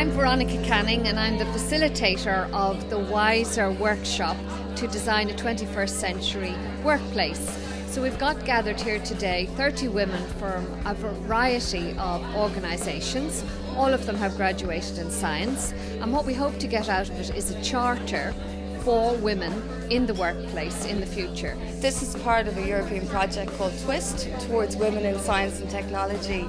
I'm Veronica Canning and I'm the facilitator of the WiSER workshop to design a 21st century workplace. So we've got gathered here today 30 women from a variety of organisations. All of them have graduated in science, and what we hope to get out of it is a charter for women in the workplace in the future. This is part of a European project called TWIST, towards women in science and technology,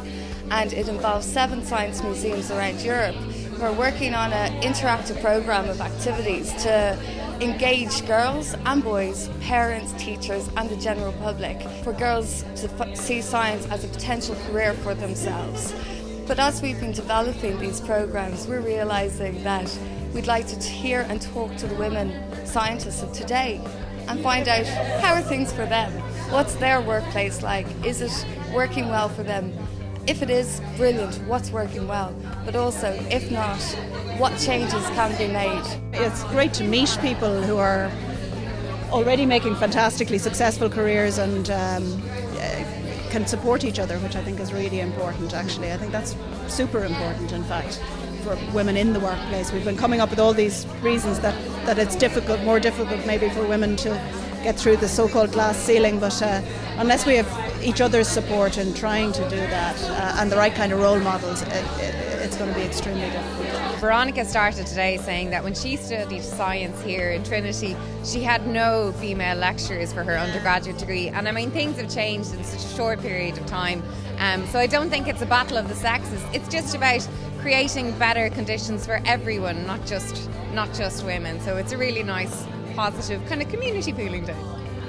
and it involves 7 science museums around Europe who are working on an interactive programme of activities to engage girls and boys, parents, teachers and the general public, for girls to see science as a potential career for themselves. But as we've been developing these programmes, we're realising that we'd like to hear and talk to the women scientists of today and find out how are things for them. What's their workplace like? Is it working well for them? If it is, brilliant, what's working well? But also, if not, what changes can be made? It's great to meet people who are already making fantastically successful careers and can support each other, which I think is really important actually. I think that's super important, in fact, for women in the workplace. We've been coming up with all these reasons that it's difficult, more difficult maybe for women to get through the so-called glass ceiling, but unless we have each other's support in trying to do that and the right kind of role models, it's going to be extremely difficult. Veronica started today saying that when she studied science here in Trinity, she had no female lecturers for her undergraduate degree, and I mean things have changed in such a short period of time, so I don't think it's a battle of the sexes. It's just about creating better conditions for everyone, not just women. So it's a really nice, positive kind of community feeling day.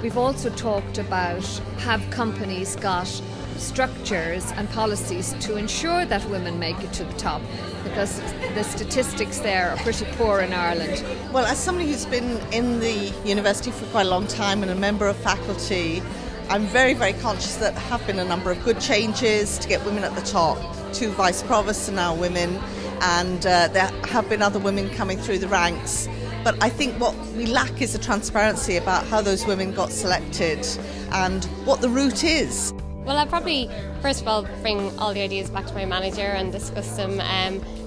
We've also talked about, have companies got structures and policies to ensure that women make it to the top, because the statistics there are pretty poor in Ireland. Well, as somebody who's been in the university for quite a long time and a member of faculty, I'm very, very conscious that there have been a number of good changes to get women at the top. 2 vice provosts are now women, and there have been other women coming through the ranks. But I think what we lack is a transparency about how those women got selected and what the route is. Well, I'd probably, first of all, bring all the ideas back to my manager and discuss them.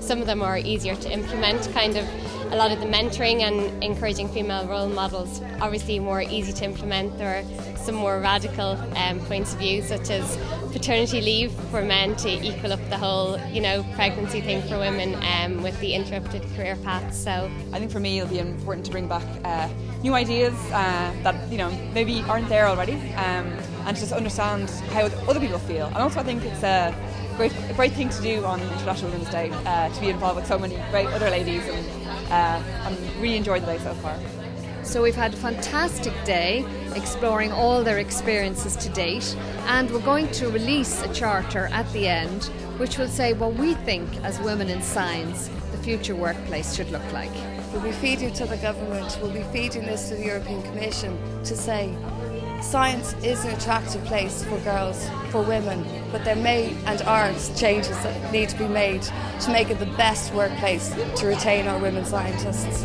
Some of them are easier to implement, kind of a lot of the mentoring and encouraging female role models, obviously more easy to implement. There are some more radical points of view, such as paternity leave for men to equal up the whole, pregnancy thing for women with the interrupted career paths. So I think for me it'll be important to bring back new ideas that maybe aren't there already, and to just understand how other people feel. And also I think it's a great thing to do on International Women's Day, to be involved with so many great other ladies, and really enjoyed the day so far. So we've had a fantastic day exploring all their experiences to date, and we're going to release a charter at the end which will say what we think as women in science the future workplace should look like. We'll be feeding to the government, we'll be feeding this to the European Commission to say science is an attractive place for girls, for women, but there may and are changes that need to be made to make it the best workplace to retain our women scientists.